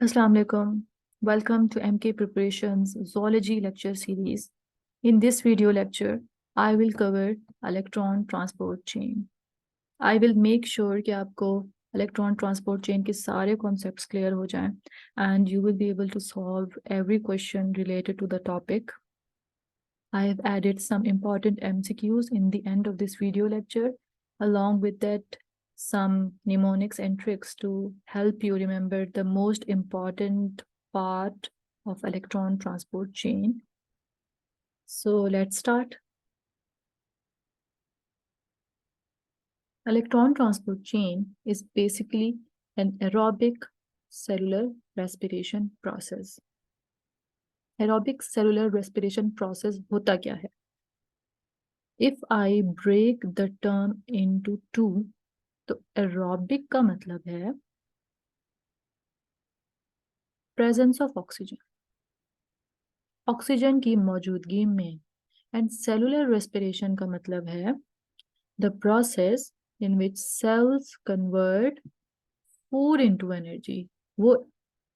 Assalamu alaikum. Welcome to MK Preparations Zoology lecture series. In this video lecture, I will cover electron transport chain. I will make sure कि आपको electron transport chain के सारे concepts clear हो जाएं and you will be able to solve every question related to the topic. I have added some important MCQs in the end of this video lecture. Along with that, some mnemonics and tricks to help you remember the most important part of electron transport chain. So let's start. Electron transport chain is basically an aerobic cellular respiration process. Aerobic cellular respiration process होता क्या है? If I break the term into two, तो aerobic का मतलब है presence of oxygen, oxygen की मौजूदगी में, एंड सेलुलर रेस्पिरेशन का मतलब है the process in which cells convert food into energy. वो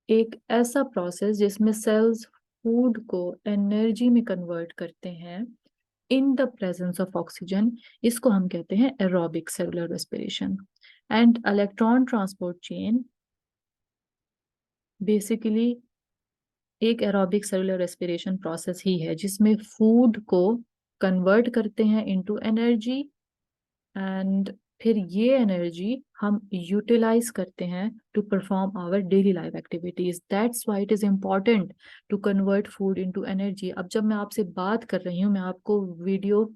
एक ऐसा प्रोसेस जिसमें सेल्स फूड को एनर्जी में कन्वर्ट करते हैं in the presence of oxygen. इसको हम कहते हैं aerobic cellular respiration. And electron transport chain basically एक एरोबिक सेलुलर रेस्पिरेशन प्रोसेस ही है जिसमें फूड को कन्वर्ट करते हैं इनटू एनर्जी, एंड फिर ये एनर्जी हम यूटिलाइज करते हैं to perform our daily life activities. That's why it is important to convert food into energy. अब जब मैं आपसे बात कर रही हूँ, मैं आपको वीडियो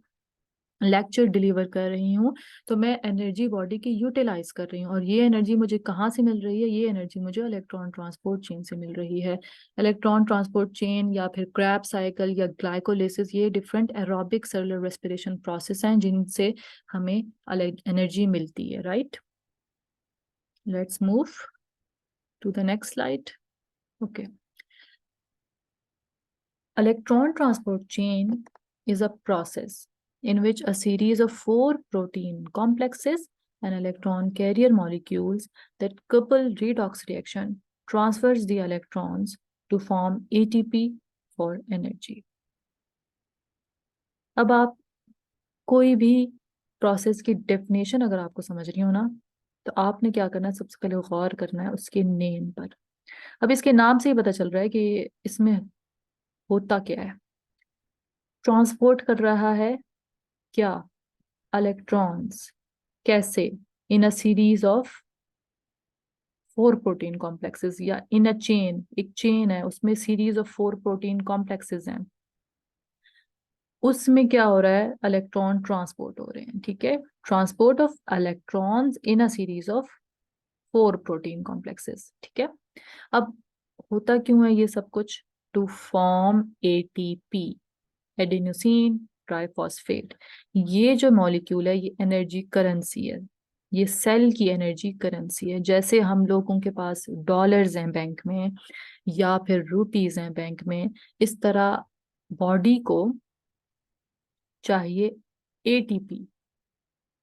लेक्चर डिलीवर कर रही हूँ, तो मैं एनर्जी बॉडी की यूटिलाइज कर रही हूँ, और ये एनर्जी मुझे कहाँ से मिल रही है? ये एनर्जी मुझे इलेक्ट्रॉन ट्रांसपोर्ट चेन से मिल रही है। इलेक्ट्रॉन ट्रांसपोर्ट चेन या फिर क्रैब्स साइकिल या ग्लाइकोलिसिस, ये different aerobic cellular respiration process हैं जिनसे हमें एनर्जी मिलती है, right? Let's move to the next slide. Okay, electron transport chain is a process in which a series of four protein complexes and electron carrier molecules that couple redox reaction transfers the electrons to form ATP for energy. अब आप कोई भी process की definition अगर आपको समझ रही हो ना, तो आपने क्या करना है? सबसे पहले गौर करना है उसके नेम पर। अब इसके नाम से ही पता चल रहा है कि इसमें होता क्या है। ट्रांसपोर्ट कर रहा है क्या? इलेक्ट्रॉन्स। कैसे? In a series of four protein complexes, या इन अ चेन, एक चेन है उसमें series of four protein complexes हैं, उसमें क्या हो रहा है? इलेक्ट्रॉन ट्रांसपोर्ट हो रहे हैं, ठीक है? Transport of electrons in a series of four protein complexes, ठीक है? अब होता क्यों है ये सब कुछ? To form ATP, adenosine triphosphate. ये जो मॉलिक्यूल है ये एनर्जी करेंसी है, ये सेल की एनर्जी करेंसी है। जैसे हम लोगों के पास डॉलर्स हैं बैंक में या फिर रुपीज हैं बैंक में, इस तरह बॉडी को चाहिए एटीपी,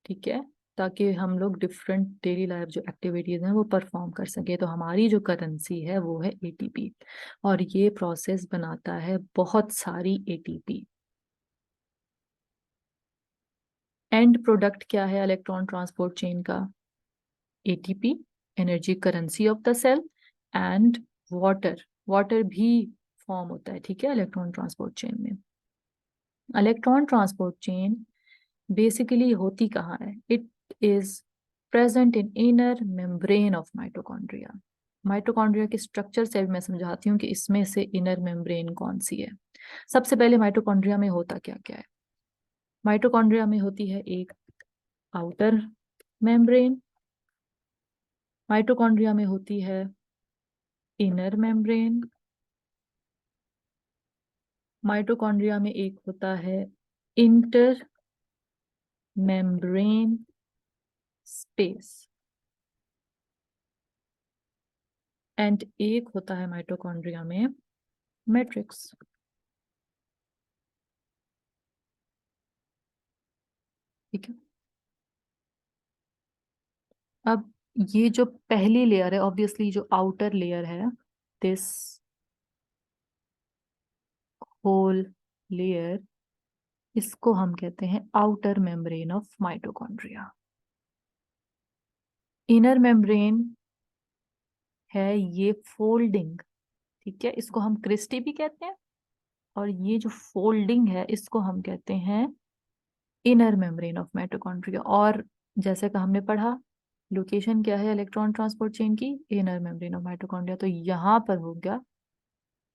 ठीक है? ताकि हम लोग डिफरेंट डेली लाइफ जो एक्टिविटीज हैं वो परफॉर्म कर सके। तो हमारी जो करेंसी है वो है एटीपी, और ये प्रोसेस बनाता है बहुत सारी एटीपी। एंड प्रोडक्ट क्या है इलेक्ट्रॉन ट्रांसपोर्ट चेन का? ATP, energy currency of the cell, and water. Water भी फॉर्म होता है, ठीक है, इलेक्ट्रॉन ट्रांसपोर्ट चेन में। इलेक्ट्रॉन ट्रांसपोर्ट चेन बेसिकली होती कहाँ है? It is present in inner membrane of mitochondria. Mitochondria के स्ट्रक्चर से भी मैं समझाती हूँ कि इसमें से इनर मेम्ब्रेन कौन सी है। सबसे पहले माइटोकॉन्ड्रिया में होता क्या क्या है? माइटोकॉन्ड्रिया में होती है एक आउटर मेम्ब्रेन, माइटोकॉन्ड्रिया में होती है इनर मेम्ब्रेन, माइटोकॉन्ड्रिया में एक होता है इंटर मेम्ब्रेन स्पेस, एंड एक होता है माइटोकॉन्ड्रिया में मैट्रिक्स, ठीक है? अब ये जो पहली लेयर है, ऑब्वियसली जो आउटर लेयर है, दिस होल लेयर, इसको हम कहते हैं outer membrane of mitochondria. Inner membrane है ये फोल्डिंग, ठीक है, इसको हम क्रिस्टी भी कहते हैं, और ये जो फोल्डिंग है इसको हम कहते हैं इनर मेम्ब्रेन ऑफ माइटोकॉन्ड्रिया। और जैसे कि हमने पढ़ा, लोकेशन क्या है इलेक्ट्रॉन ट्रांसपोर्ट चेन की, इनर मेम्ब्रेन ऑफ माइटोकॉन्ड्रिया। तो यहाँ पर हो गया,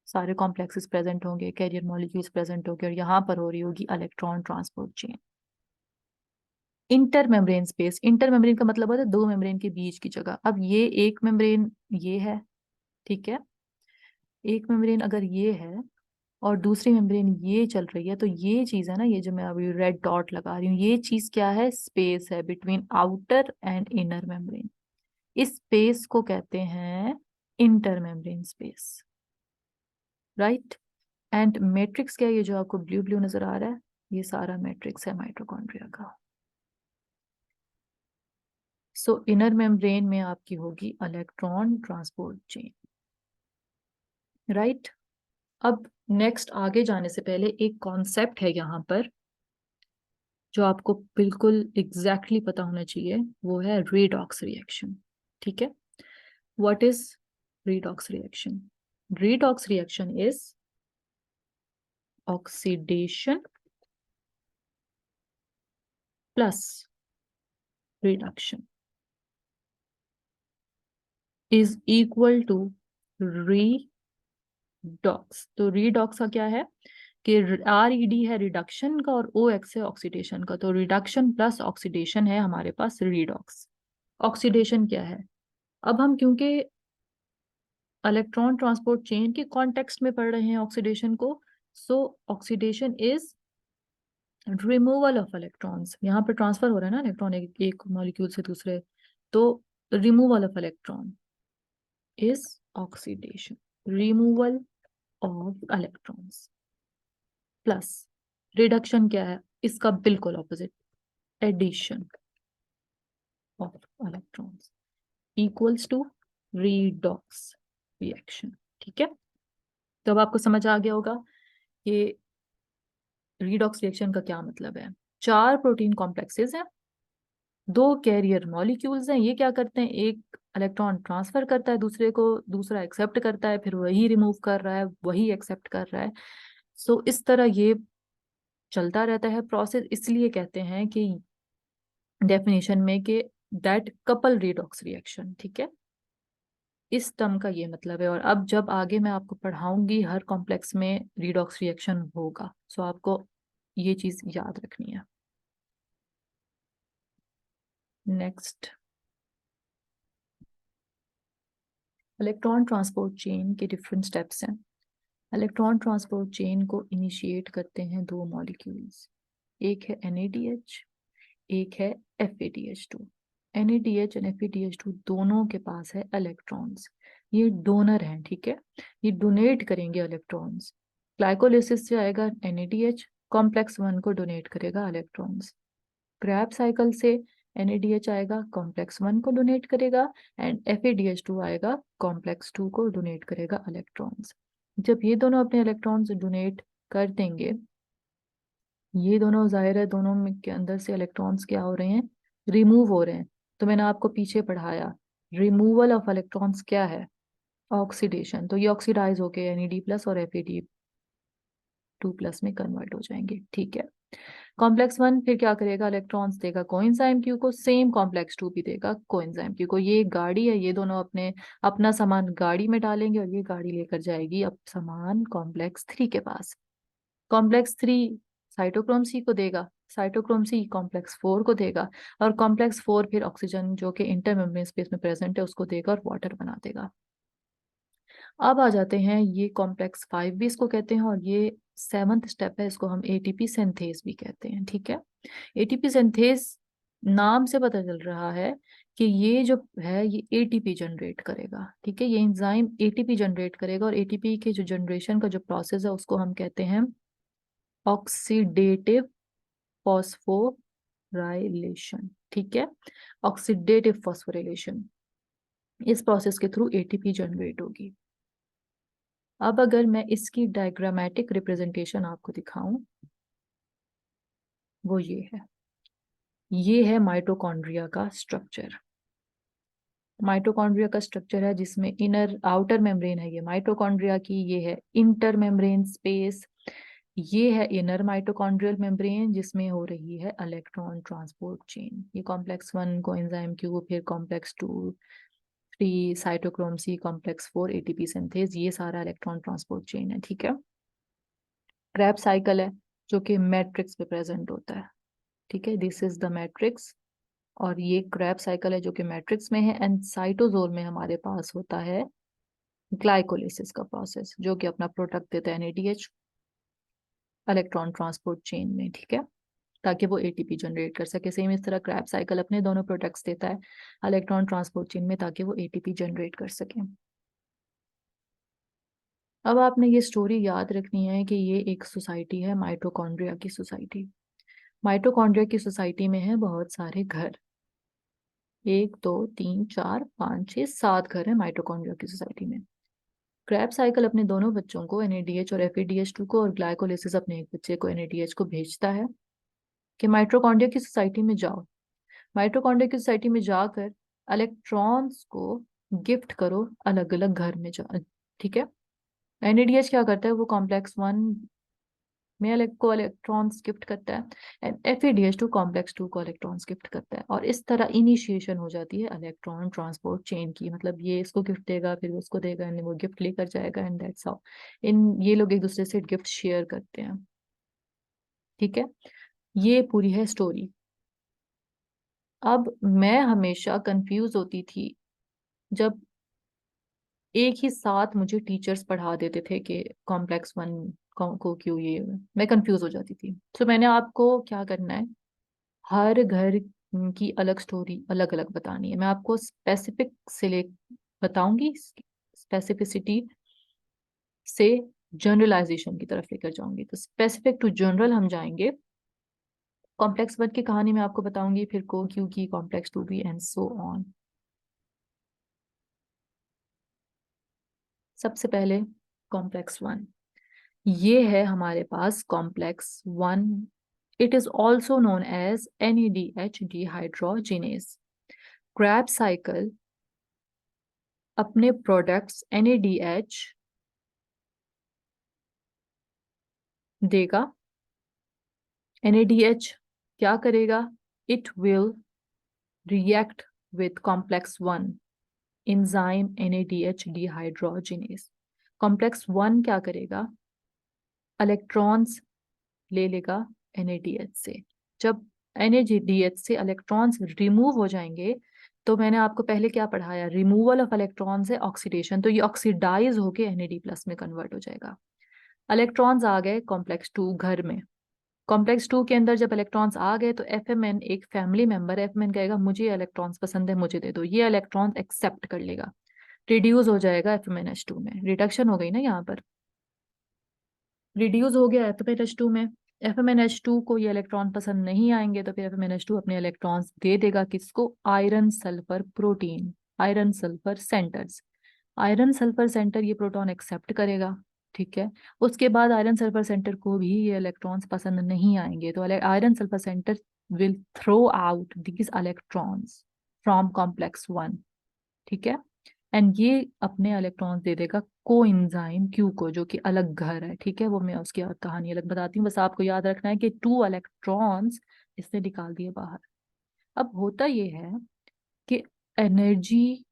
सारे कॉम्प्लेक्सेस प्रेजेंट होंगे, कैरियर मॉलिक्यूल्स प्रेजेंट होंगे, और यहाँ पर हो रही होगी electron transport chain. Inter membrane space, inter membrane का मतलब होता है दो मेम्ब्रेन के बीच की जगह। अब ये एक मेम्ब्रेन ये है, ठीक है, एक मेम्ब्रेन अगर ये है और दूसरी मेम्ब्रेन ये चल रही है, तो ये चीज है ना, ये जो मैं अभी रेड डॉट लगा रही हूँ, ये चीज क्या है, स्पेस है between outer and inner membrane. इस स्पेस को कहते हैं inter membrane space, right. And matrix क्या है, ये जो आपको ब्लू ब्लू नजर आ रहा है, ये सारा मैट्रिक्स है माइटोकॉन्ड्रिया का। सो इनर मेम्ब्रेन में आपकी होगी इलेक्ट्रॉन ट्रांसपोर्ट चेन, राइट। अब नेक्स्ट आगे जाने से पहले एक कॉन्सेप्ट है यहाँ पर जो आपको बिल्कुल एग्जैक्टली पता होना चाहिए, वो है रेडॉक्स रिएक्शन, ठीक है। What is redox reaction? Redox reaction is oxidation plus reduction is equal to redox. तो रीडॉक्स का क्या है कि आर ई डी है रिडक्शन का और ओ एक्स है ऑक्सीडेशन का, तो रिडक्शन प्लस ऑक्सीडेशन है हमारे पास रीडॉक्स। ऑक्सीडेशन क्या है, अब हम क्योंकि इलेक्ट्रॉन ट्रांसपोर्ट चेन के कॉन्टेक्स्ट में पढ़ रहे हैं ऑक्सीडेशन को, सो oxidation is removal of electrons. यहाँ पर ट्रांसफर हो रहा है ना इलेक्ट्रॉन एक मॉलिक्यूल से दूसरे, तो removal of electron is oxidation, removal of electrons. Plus reduction क्या है, इसका बिल्कुल opposite, addition of electrons equals to redox reaction, ठीक है। तो अब आपको समझ आ गया होगा कि रीडॉक्स रिएक्शन का क्या मतलब है। चार प्रोटीन कॉम्प्लेक्सेस हैं, दो कैरियर मॉलिक्यूल्स हैं, ये क्या करते हैं, एक इलेक्ट्रॉन ट्रांसफर करता है दूसरे को, दूसरा एक्सेप्ट करता है, फिर वही रिमूव कर रहा है, वही एक्सेप्ट कर रहा है। सो इस तरह ये चलता रहता है प्रोसेस, इसलिए कहते हैं कि डेफिनेशन में कि दैट कपल रीडॉक्स रिएक्शन, ठीक है। इस टर्म का ये मतलब है, और अब जब आगे मैं आपको पढ़ाऊंगी हर कॉम्प्लेक्स में रीडॉक्स रिएक्शन होगा, सो आपको ये चीज याद रखनी है। नेक्स्ट, इलेक्ट्रॉन ट्रांसपोर्ट चेन के डिफरेंट स्टेप्स हैं। इलेक्ट्रॉन ट्रांसपोर्ट चेन को इनिशिएट करते हैं दो मॉलिक्यूल्स, एक है NADH, एक है FADH2। NADH और FADH2 दोनों के पास है इलेक्ट्रॉन्स, ये डोनर हैं, ठीक है, ये डोनेट करेंगे इलेक्ट्रॉन्स। ग्लाइकोलिसिस से आएगा NADH, कॉम्प्लेक्स 1 को डोनेट करेगा इलेक्ट्रॉन्स। क्रैब साइकिल से NADH आएगा, कॉम्प्लेक्स 1 को डोनेट करेगा, एंड FADH2 आएगा, कॉम्प्लेक्स 2 को डोनेट करेगा इलेक्ट्रॉन्स। जब ये दोनों अपने इलेक्ट्रॉन्स डोनेट कर देंगे, ये दोनों जाहिर है दोनों में के अंदर से इलेक्ट्रॉन्स क्या हो रहे हैं, रिमूव हो रहे हैं। तो मैंने आपको पीछे पढ़ाया, रिमूवल ऑफ इलेक्ट्रॉन्स क्या है, ऑक्सीडेशन। तो ये ऑक्सीडाइज होके NAD+ और FAD2+ में कन्वर्ट हो जाएंगे, ठीक है। कॉम्प्लेक्स 1 फिर क्या करेगा, इलेक्ट्रॉन्स देगा कोएंजाइम Q को, सेम कॉम्प्लेक्स 2 भी देगा कोएंजाइम Q को। ये एक गाड़ी है, ये दोनों अपना सामान गाड़ी में डालेंगे और ये गाड़ी लेकर जाएगी अब सामान कॉम्प्लेक्स 3 के पास। कॉम्प्लेक्स 3 साइटोक्रोम C को देगा, साइटोक्रोम C कॉम्प्लेक्स 4 को देगा, और कॉम्प्लेक्स 4 फिर ऑक्सीजन जो कि इंटरमेम्ब्रेन स्पेस में प्रेजेंट है उसको देगा और वाटर बना देगा। अब आ जाते हैं, ये कॉम्प्लेक्स 5 भी इसको कहते हैं, और ये 7th स्टेप है, इसको हम ATP सिंथेज भी कहते हैं, ठीक है। ATP सिंथेज नाम से पता चल रहा है कि ये जो है ये ATP जनरेट करेगा, ठीक है, ये एंजाइम ATP जनरेट करेगा, और ATP के जो जनरेशन का जो प्रोसेस है उसको हम कहते हैं ऑक्सीडेटिव फॉस्फोराइलेशन, ठीक है, ऑक्सीडेटिव फॉस्फोराइलेशन। इस प्रोसेस के थ्रू ATP जनरेट होगी। अब अगर मैं इसकी डायग्रामेटिक रिप्रेजेंटेशन आपको दिखाऊं, वो ये है माइटोकॉन्ड्रिया का स्ट्रक्चर। माइटोकॉन्ड्रिया का स्ट्रक्चर है जिसमें इनर आउटर मेम्ब्रेन है ये माइटोकॉन्ड्रिया की, ये है इंटर मेम्ब्रेन स्पेस, ये है इनर माइटोकॉन्ड्रियल मेम्ब्रेन जिसमें हो रही है इलेक्ट्रॉन ट्रांसपोर्ट चेन। ये कॉम्प्लेक्स 1 कोएंजाइम क्यू, फिर complex 2 3 cytochrome C, complex 4 ATP synthase, ये सारा इलेक्ट्रॉन ट्रांसपोर्ट चेन है। ठीक है, क्रेब्स साइकिल है जो कि मैट्रिक्स में प्रेजेंट होता है। ठीक है, दिस इज द मैट्रिक्स, और ये क्रेब्स साइकिल है जो कि मैट्रिक्स में है। एंड साइटोसोल में हमारे पास होता है ग्लाइकोलिसिस का प्रोसेस जो कि अपना प्रोडक्ट देता है NADH इलेक्ट्रॉन ट्रांसपोर्ट चेन में। ठीक है, ताकि वो ATP जनरेट कर सके। सेम इस तरह क्रैब साइकिल अपने दोनों प्रोडक्ट्स देता है इलेक्ट्रॉन ट्रांसपोर्ट चेन में ताकि वो ATP जनरेट कर सके। अब आपने ये स्टोरी याद रखनी है कि ये एक सोसाइटी है, माइटोकॉन्ड्रिया की सोसाइटी। माइटोकॉन्ड्रिया की सोसाइटी में है बहुत सारे घर, 1 2 3 4 5 6 7 घर है माइटोकॉन्ड्रिया की सोसाइटी में। क्रैब साइकिल अपने दोनों बच्चों को NADH और FADH2 को, और ग्लाइकोलिसिस अपने एक बच्चे को NADH को भेजता है कि माइटोकॉन्ड्रिया की सोसाइटी में जाओ, माइटोकॉन्ड्रिया की सोसाइटी में जाकर इलेक्ट्रॉन्स को गिफ्ट करो अलग अलग घर में जा। ठीक है, NADH क्या करता है, वो कॉम्प्लेक्स 1 में को इलेक्ट्रॉन्स गिफ्ट करता है, एंड FADH2 कॉम्प्लेक्स 2 को इलेक्ट्रॉन्स गिफ्ट करता है, और इस तरह इनिशिएशन हो जाती है इलेक्ट्रॉन ट्रांसपोर्ट चेन की। मतलब ये इसको गिफ्ट देगा, फिर वो उसको देगा, एंड वो गिफ्ट लेकर जाएगा, एंड दैट्स हाउ इन ये लोग एक दूसरे से गिफ्ट शेयर करते हैं। ठीक है, ये पूरी है स्टोरी। अब मैं हमेशा कंफ्यूज होती थी जब एक ही साथ मुझे टीचर्स पढ़ा देते थे कि कॉम्प्लेक्स 1 को क्यों, ये मैं कंफ्यूज हो जाती थी। तो मैंने आपको क्या करना है, हर घर की अलग स्टोरी अलग अलग बतानी है। मैं आपको स्पेसिफिक से ले बताऊंगी, स्पेसिफिसिटी से जनरलाइजेशन की तरफ लेकर जाऊंगी। तो स्पेसिफिक टू जनरल हम जाएंगे। कॉम्प्लेक्स 1 की कहानी मैं आपको बताऊंगी, फिर को क्यू की, कॉम्प्लेक्स 2 भी, एंड सो ऑन। सबसे पहले कॉम्प्लेक्स 1, ये है हमारे पास complex 1। It is also known as NADH dehydrogenase. Krebs cycle अपने प्रोडक्ट्स NADH देगा। NADH क्या करेगा, it will react with complex 1 enzyme NADH dehydrogenase. Complex 1 क्या करेगा, इलेक्ट्रॉन्स ले लेगा NADH से। जब NADH से इलेक्ट्रॉन्स रिमूव हो जाएंगे, तो मैंने आपको पहले क्या पढ़ाया, रिमूवल ऑफ इलेक्ट्रॉन्स है ऑक्सीडेशन, तो ये ऑक्सीडाइज होके NAD+ में कन्वर्ट हो जाएगा। इलेक्ट्रॉन्स आ गए कॉम्प्लेक्स 2 घर में। कॉम्प्लेक्स 2 के अंदर जब इलेक्ट्रॉन्स आ गए तो FMN एक फैमिली मेंबर है, FMN कहेगा मुझे इलेक्ट्रॉन्स पसंद है, मुझे दे दो। ये इलेक्ट्रॉन्स एक्सेप्ट कर लेगा, रिड्यूस हो जाएगा FMNH2 में। रिडक्शन हो गई ना यहाँ पर, रिड्यूस हो गया FMNH2 में। FMNH2 को ये इलेक्ट्रॉन पसंद नहीं आएंगे, तो फिर FMNH2 अपने इलेक्ट्रॉन्स दे देगा किसको, iron sulphur protein, iron sulphur centres. Iron sulphur centre ये प्रोटॉन एक्सेप्ट करेगा। ठीक है, उसके बाद आयरन सल्फर सेंटर को भी ये इलेक्ट्रॉन्स पसंद नहीं आएंगे, तो iron sulphur centre will throw out these electrons from complex 1। ठीक है, एंड ये अपने इलेक्ट्रॉन्स दे देगा कोएंजाइम क्यू को, जो कि अलग घर है। ठीक है, वो मैं उसकी और कहानी अलग बताती हूँ, बस आपको याद रखना है कि 2 इलेक्ट्रॉन्स इसने निकाल दिए बाहर। अब होता ये है कि एनर्जी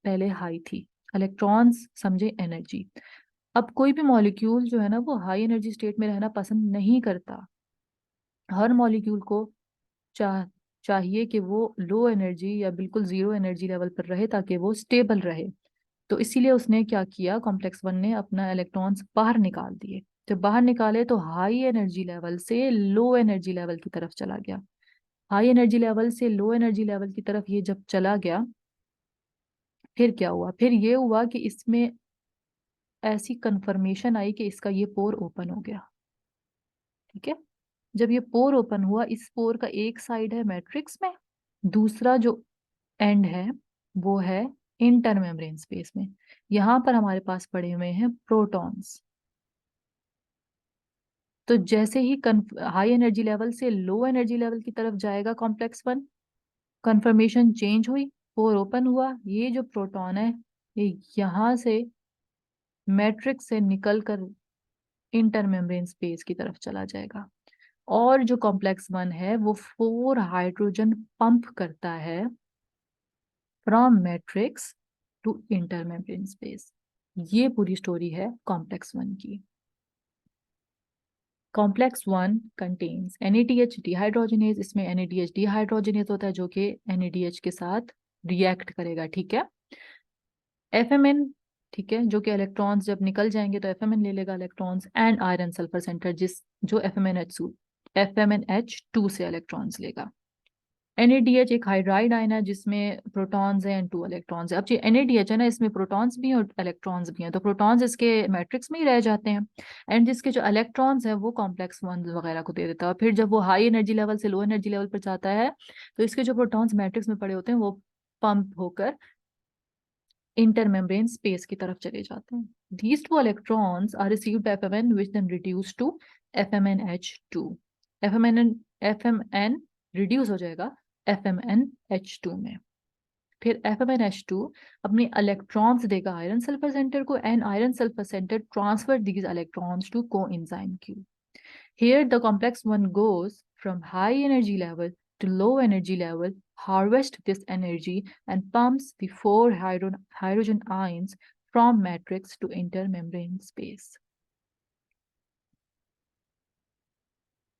पहले हाई थी, इलेक्ट्रॉन्स समझे एनर्जी। अब कोई भी मॉलिक्यूल जो है ना, वो हाई एनर्जी स्टेट में रहना पसंद नहीं करता। हर मॉलिक्यूल को चाह चाहिए कि वो लो एनर्जी या बिल्कुल जीरो एनर्जी लेवल पर रहे ताकि वो स्टेबल रहे। तो इसीलिए उसने क्या किया, कॉम्प्लेक्स 1 ने अपना इलेक्ट्रॉन्स बाहर निकाल दिए। जब बाहर निकाले तो हाई एनर्जी लेवल से लो एनर्जी लेवल की तरफ चला गया। हाई एनर्जी लेवल से लो एनर्जी लेवल की तरफ ये जब चला गया, फिर क्या हुआ, फिर ये हुआ कि इसमें ऐसी कंफर्मेशन आई कि इसका ये पोर ओपन हो गया। ठीक है, जब ये पोर ओपन हुआ, इस पोर का एक साइड है मैट्रिक्स में, दूसरा जो एंड है वो है इंटर मेम्ब्रेन स्पेस में। यहां पर हमारे पास पड़े हुए हैं प्रोटॉन्स। तो जैसे ही हाई एनर्जी लेवल से लो एनर्जी लेवल की तरफ जाएगा कॉम्प्लेक्स वन, कंफर्मेशन चेंज हुई, पोर ओपन हुआ, ये जो प्रोटॉन है ये यहां से मैट्रिक्स से निकलकर इंटर मेम्ब्रेन स्पेस की तरफ चला जाएगा। और जो कॉम्प्लेक्स वन है वो 4 हाइड्रोजन पंप करता है from matrix to inter membrane space. ये पूरी स्टोरी है कॉम्प्लेक्स वन की। Complex one contains NADH dehydrogenase. इसमें NADH डिहाइड्रोजनेज होता है जो कि NADH के साथ रिएक्ट करेगा, ठीक है। FMN, ठीक है, जो कि इलेक्ट्रॉन्स जब निकल जाएंगे तो FMN ले लेगा electrons, and iron sulphur centre जो FMNH2 से इलेक्ट्रॉन्स लेगा। NADH एक हाइड्राइड आयन है जिसमें प्रोटॉन्स हैं एंड 2 इलेक्ट्रॉन्स है। अब जो NADH है ना, इसमें प्रोटॉन्स भी हैं और इलेक्ट्रॉन्स भी हैं, तो प्रोटॉन्स इसके मैट्रिक्स में ही रह जाते हैं, एंड जिसके जो इलेक्ट्रॉन्स हैं वो कॉम्प्लेक्स वन वगैरह को दे देता है। और फिर जब वो हाई एनर्जी लेवल से लो एनर्जी लेवल पर जाता है तो इसके जो प्रोटॉन्स मैट्रिक्स में पड़े होते हैं वो पंप होकर इंटर मेम्ब्रेन स्पेस की तरफ चले जाते हैं। These 2 electrons are received by FMN which then reduce to FMNH2। FMN reduce हो जाएगा FMNH2 में। फिर FMNH2 अपने इलेक्ट्रॉन्स देगा आयरन सल्फर सेंटर को, and iron sulphur centre transfer these electrons to coenzyme Q। Here the complex one goes from high energy level to low energy level, harvest this energy and pumps the 4 hydrogen ions from matrix to intermembrane space।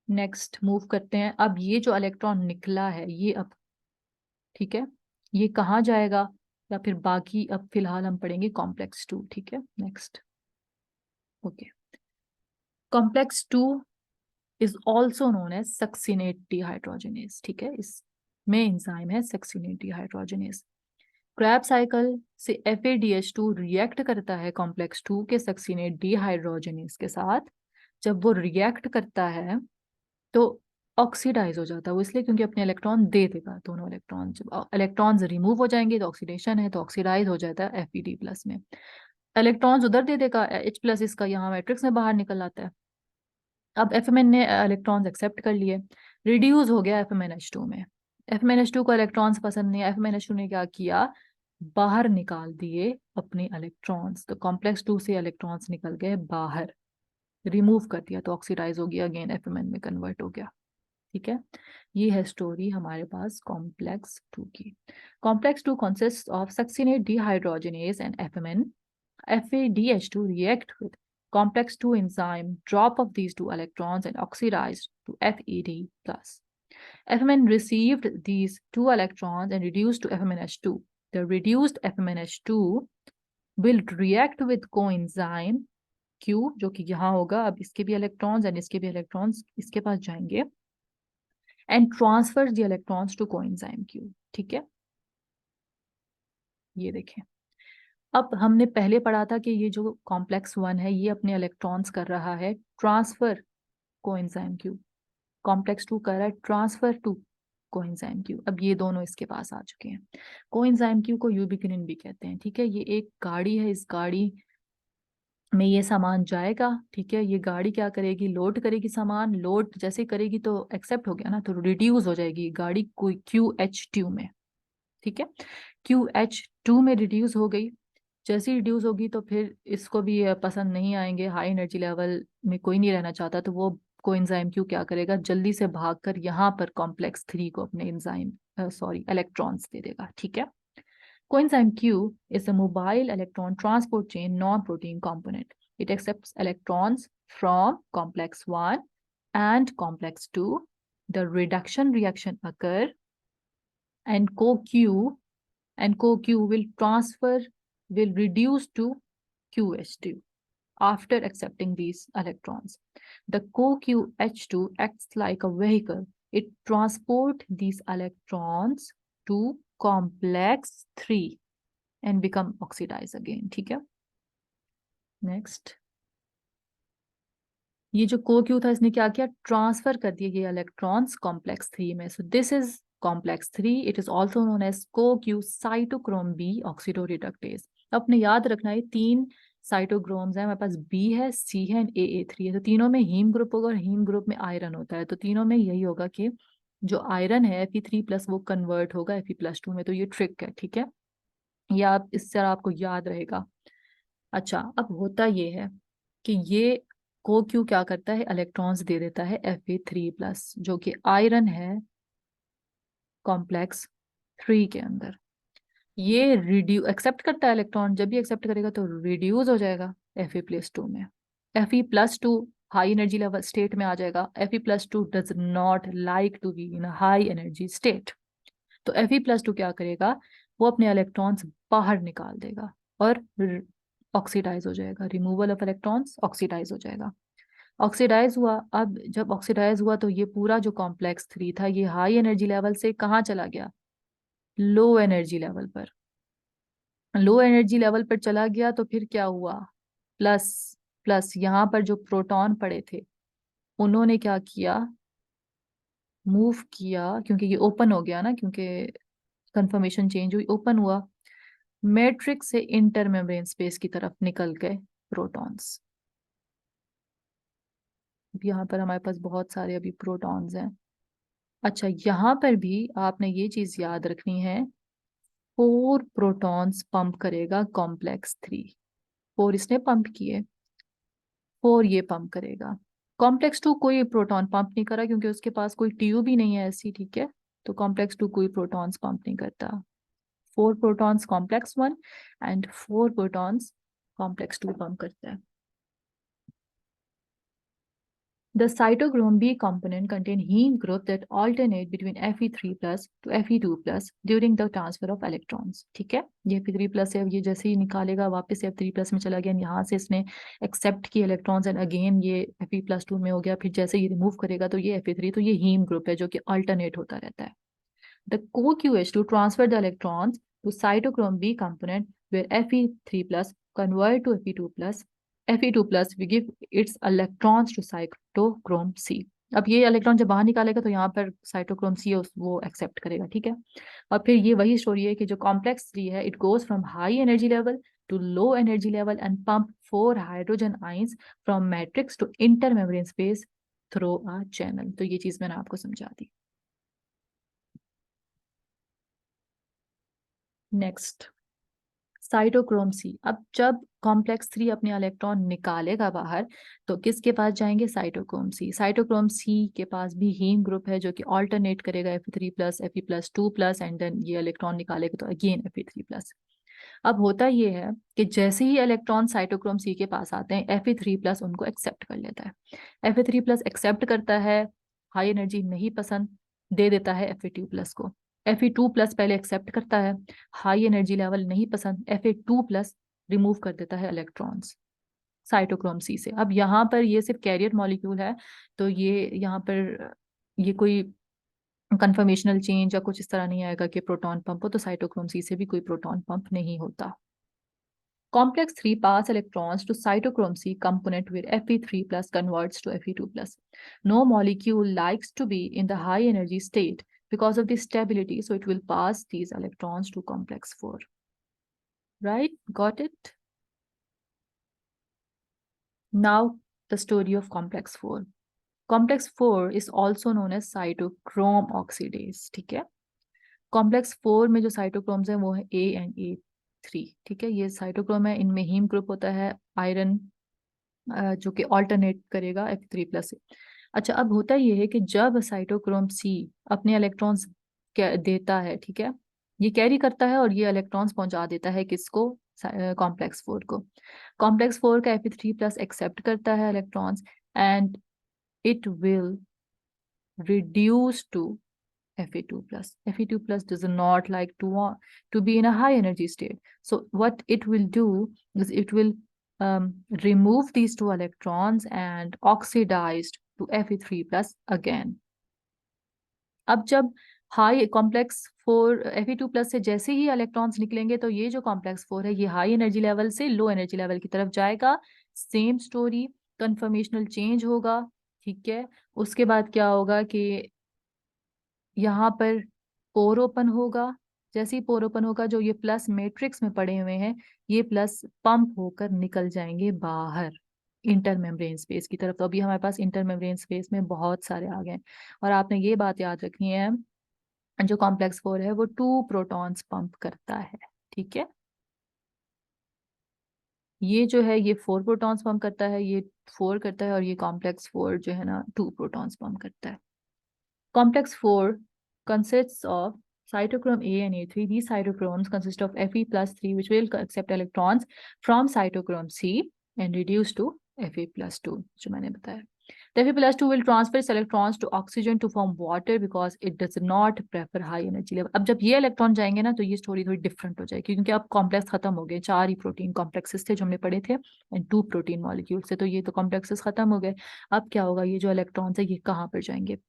Next move करते हैं। अब ये जो electron निकला है ये अब, ठीक है, ये कहाँ जाएगा या फिर बाकी अब फिलहाल हम पढ़ेंगे कॉम्प्लेक्स 2, ठीक है। Next, okay, complex 2 is also known as succinate dehydrogenase, ठीक है, इसमें एंजाइम है सक्सिनेट डिहाइड्रोजनेज। क्रैब साइकिल से FADH2 रिएक्ट करता है कॉम्प्लेक्स 2 के सक्सिनेट डिहाइड्रोजनेज के साथ। जब वो रिएक्ट करता है तो ऑक्सीडाइज हो जाता है वो, इसलिए क्योंकि अपने इलेक्ट्रॉन दे देगा, दोनों इलेक्ट्रॉन जब इलेक्ट्रॉन्स रिमूव हो जाएंगे तो ऑक्सीडेशन है तो ऑक्सीडाइज हो जाता है FeD+ में। इलेक्ट्रॉन्स उधर दे देगा H+, इसका यहाँ मैट्रिक्स में बाहर निकल आता है। अब FMN ने इलेक्ट्रॉन्स एक्सेप्ट कर लिए, रिड्यूस हो गया FMNH2 में। FMNH2 को इलेक्ट्रॉन्स पसंद नहीं, FMNH2 ने क्या किया, बाहर निकाल दिए अपने इलेक्ट्रॉन्स, तो कॉम्प्लेक्स 2 से इलेक्ट्रॉन्स निकल गए बाहर, रिमूव कर दिया तो ऑक्सीडाइज हो गया, अगेन FMN में कन्वर्ट हो गया, ठीक है। ये है स्टोरी हमारे पास कॉम्प्लेक्स 2 की। Complex 2 consists of succinate dehydrogenase and FMN। FADH2 react with complex 2 enzyme, drop of these 2 electrons and oxidized to FeD+. FMN received these 2 electrons and reduced to FMNH2। The reduced FMNH2 will react with coenzyme Q, जो कि यहाँ होगा, अब इसके भी electrons and इसके भी electrons इसके पास जाएंगे, and transfer the electrons to coenzyme Q, ठीक है। ये देखें, अब हमने पहले पढ़ा था कि ये जो कॉम्प्लेक्स 1 है ये अपने इलेक्ट्रॉन्स कर रहा है ट्रांसफर कोएंजाइम Q, कॉम्प्लेक्स 2 कर रहा है ट्रांसफर टू कोएंजाइम Q। अब ये दोनों इसके पास आ चुके हैं। कोएंजाइम Q को यूबिक्विनिन भी कहते हैं, ठीक है। ये एक गाड़ी है, इस गाड़ी में ये सामान जाएगा, ठीक है। ये गाड़ी क्या करेगी, लोड करेगी सामान, लोड जैसे करेगी तो एक्सेप्ट हो गया ना, तो रिड्यूस हो जाएगी गाड़ी कोई QH2 में, ठीक है। QH2 में रिड्यूस हो गई, जैसे ही रिड्यूस होगी तो फिर इसको भी पसंद नहीं आएंगे, हाई एनर्जी लेवल में कोई नहीं रहना चाहता, तो वो कोएंजाइम Q क्या करेगा, जल्दी से भागकर यहाँ पर कॉम्प्लेक्स 3 को अपने इलेक्ट्रॉन्स दे देगा, ठीक है। Coenzyme Q is a mobile electron transport chain non-protein component. It accepts electrons from complex 1 and complex 2. The reduction reaction occur and CoQ will reduce to QH2 after accepting these electrons. The CoQH2 acts like a vehicle. It transports these electrons to complex 3 and become oxidized again, ठीक है। Next, ये जो CoQ था इसने क्या किया, transfer कर दिए ये इलेक्ट्रॉन्स कॉम्प्लेक्स 3 में। So this is complex 3. It is also known as CoQ cytochrome B oxidoreductase. अपने याद रखना है 3 साइटोक्रोम्स है हमारे पास, बी है, सी है, AA3 है। तो तीनों में हीम ग्रुप होगा और हीम ग्रुप में आयरन होता है। तो तीनों में यही होगा कि जो आयरन है Fe3+ वो कन्वर्ट होगा Fe+2 में। तो ये ट्रिक है, ठीक है, ये आप इससे आपको याद रहेगा। अच्छा, अब होता ये है कि ये को क्यू क्या करता है, इलेक्ट्रॉन्स दे देता है Fe3+ जो कि आयरन है कॉम्प्लेक्स 3 के अंदर। ये एक्सेप्ट करता है इलेक्ट्रॉन, जब भी एक्सेप्ट करेगा तो रिड्यूस हो जाएगा Fe+2 में। Fe+2 high energy level state में आ जाएगा। Fe+2 does not like to be in high energy state. तो Fe+2 क्या करेगा, वो अपने इलेक्ट्रॉन्स बाहर निकाल देगा और ऑक्सीडाइज हो जाएगा। रिमूवल ऑफ इलेक्ट्रॉन्स, ऑक्सीडाइज हो जाएगा। ऑक्सीडाइज हुआ, अब जब ऑक्सीडाइज हुआ तो ये पूरा जो कॉम्प्लेक्स 3 था ये हाई एनर्जी लेवल से कहाँ चला गया, लो एनर्जी लेवल पर। लो एनर्जी लेवल पर चला गया तो फिर क्या हुआ, प्लस प्लस यहाँ पर जो प्रोटॉन पड़े थे उन्होंने क्या किया, मूव किया, क्योंकि ये ओपन हो गया ना, क्योंकि कंफर्मेशन चेंज हुई, ओपन हुआ, मैट्रिक्स से इंटर मेम्ब्रेन स्पेस की तरफ निकल गए प्रोटॉन्स। यहाँ पर हमारे पास बहुत सारे अभी प्रोटॉन्स हैं। अच्छा, यहाँ पर भी आपने ये चीज याद रखनी है, 4 प्रोटॉन्स पंप करेगा कॉम्प्लेक्स 3। 4 इसने पंप किए, 4 ये पंप करेगा। कॉम्प्लेक्स 2 कोई प्रोटॉन पंप नहीं करा क्योंकि उसके पास कोई ट्यूब ही नहीं है ऐसी, ठीक है। तो कॉम्प्लेक्स 2 कोई प्रोटॉन्स पंप नहीं करता। 4 protons complex 1 and 4 protons complex 2 pump करता है। The cytochrome B component contain heme group that alternate between Fe3+ to Fe2+ during the transfer of electrons. ठीक है, ये Fe3+ है, अब ये जैसे ही निकालेगा वापस से Fe3+ में चला गया, यहाँ से इसने एक्सेप्ट किए इलेक्ट्रॉन्स एंड अगेन ये Fe+2 में हो गया, फिर जैसे ही रिमूव करेगा तो ये Fe3, तो ये हीम ग्रुप है जो कि अल्टरनेट होता रहता है। The CoQH2 transfer the electrons to cytochrome B component where Fe3+ convert to Fe2+. Fe2+ we give its electrons to cytochrome C. अब ये इलेक्ट्रॉन जब बाहर निकालेगा तो यहाँ पर साइटोक्रोम सी वो एक्सेप्ट करेगा, ठीक है। और फिर ये वही स्टोरी है कि जो कॉम्प्लेक्स 3 है, it goes from high energy level to low energy level and pump 4 hydrogen ions from matrix to intermembrane space through a channel. तो ये चीज मैंने आपको समझा दी। Next, cytochrome C. अब जब कॉम्प्लेक्स 3 अपने इलेक्ट्रॉन निकालेगा बाहर तो किसके पास जाएंगे, साइटोक्रोम सी। साइटोक्रोम सी के पास भी हीम ग्रुप है जो कि ऑल्टरनेट करेगा Fe3+, Fe+2+ एंड देन ये इलेक्ट्रॉन निकालेगा तो अगेन Fe3+। अब होता ये है कि जैसे ही इलेक्ट्रॉन साइटोक्रोम सी के पास आते हैं Fe3+ उनको एक्सेप्ट कर लेता है। Fe3+ एक्सेप्ट करता है, हाई एनर्जी नहीं पसंद, दे देता है Fe2+ को। Fe2+ पहले एक्सेप्ट करता है, हाई एनर्जी लेवल नहीं पसंद, Fa2+ रिमूव कर देता है इलेक्ट्रॉन्स साइटोक्रोम सी से। अब यहाँ पर ये सिर्फ कैरियर मॉलिक्यूल है, तो ये यहाँ पर ये कोई कंफर्मेशनल चेंज या कुछ इस तरह नहीं आएगा कि प्रोटॉन पंप हो, तो साइटोक्रोम सी से भी कोई प्रोटॉन पंप नहीं होता। Complex 3 pass electrons to cytochrome C component where Fe3+ converts to Fe2+. No molecule likes to be in the high energy state because of the stability, so it will pass these electrons to complex 4. Right? Got it? Now the story of complex 4. Complex 4 is also known as cytochrome oxidase, ठीक है। Complex 4 में जो cytochromes हैं वो है A and A3, ठीक है। ये साइटोक्रोम है, इनमें हीम ग्रुप होता है, आयरन जो कि ऑल्टरनेट करेगा Fe3+ से। अच्छा, अब होता ये है कि जब साइटोक्रोम सी अपने इलेक्ट्रॉन्स देता है, ठीक है, ये कैरी करता है और ये इलेक्ट्रॉन्स पहुंचा देता है किसको, कॉम्प्लेक्स 4 को। कॉम्प्लेक्स 4 का Fe3+ एक्सेप्ट करता है electrons and it will reduce to Fe2+. Fe2+ does not like to be in a high energy state. So what it will do is it will remove these 2 electrons and oxidized to Fe3+ again. अब जब high complex 4 Fe2+ से जैसे ही electrons निकलेंगे तो ये जो complex 4 है ये हाई एनर्जी लेवल से लो एनर्जी लेवल की तरफ जाएगा। सेम स्टोरी, कन्फर्मेशनल चेंज होगा, ठीक है। उसके बाद क्या होगा कि यहाँ पर पोर ओपन होगा, जैसे ही पोर ओपन होगा जो ये प्लस मैट्रिक्स में पड़े हुए हैं ये प्लस पंप होकर निकल जाएंगे बाहर इंटर मेम्ब्रेन स्पेस की तरफ। तो अभी हमारे पास इंटर मेम्ब्रेन स्पेस में बहुत सारे आ गए। और आपने ये बात याद रखनी है, जो कॉम्प्लेक्स 4 है वो 2 प्रोटॉन्स पंप करता है, ठीक है। ये जो है ये 4 प्रोटॉन्स पंप करता है, ये 4 करता है, और ये कॉम्प्लेक्स 4 जो है ना 2 प्रोटॉन्स पंप करता है। Complex 4 consists of cytochrome A and A3. These cytochromes consist of Fe plus 3, which will accept electrons from cytochrome C and reduce to Fe plus 2, जो मैंने बताया. The Fe plus 2 will transfer its electrons to oxygen to form water because it does not prefer high energy level. अब जब ये electron जाएंगे ना तो ये स्टोरी थोड़ी डिफरेंट हो जाएगी, क्योंकि अब कॉम्प्लेक्स खत्म हो गए, 4 ही प्रोटीन कॉम्प्लेक्सेस थे जो हमने पढ़े थे एंड 2 प्रोटीन मॉलिक्यूल से, तो ये तो कॉम्प्लेक्सेस खत्म हो गए। अब क्या होगा, ये जो इलेक्ट्रॉन्स है ये कहाँ पर जाएंगे।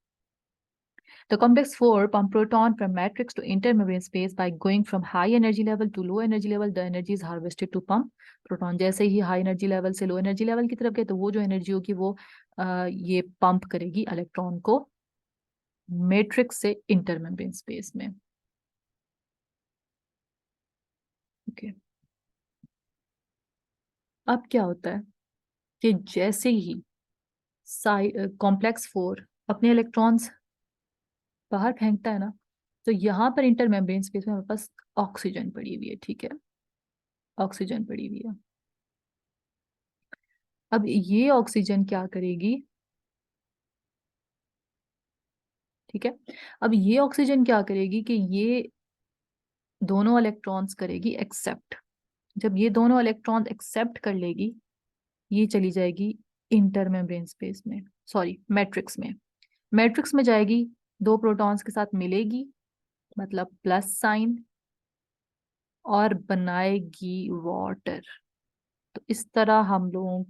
The complex 4 pump proton from matrix to intermembrane space by going from high energy level to low energy level. The energy is harvested to pump proton. जैसे ही हाई एनर्जी लेवल से लो एनर्जी लेवल की तरफ गए तो वो जो energy होगी वो ये पंप करेगी इलेक्ट्रॉन को मैट्रिक्स से इंटरमेम्ब्रेन स्पेस में। ओके, अब क्या होता है कि जैसे ही कॉम्प्लेक्स 4 अपने इलेक्ट्रॉन्स बाहर फेंकता है ना, तो यहाँ पर इंटरमेम्ब्रेन स्पेस में हमारे पास ऑक्सीजन पड़ी हुई है, ठीक है, ऑक्सीजन पड़ी हुई है। अब ये ऑक्सीजन क्या करेगी, ठीक है, अब ये ऑक्सीजन क्या करेगी कि ये दोनों इलेक्ट्रॉन्स करेगी एक्सेप्ट। जब ये दोनों इलेक्ट्रॉन एक्सेप्ट कर लेगी ये चली जाएगी इंटरमेम्ब्रेन स्पेस में, सॉरी मैट्रिक्स में। मैट्रिक्स में जाएगी, दो प्रोटॉन्स के साथ मिलेगी मतलब प्लस साइन, और बनाएगी वाटर। तो इस तरह हम लोग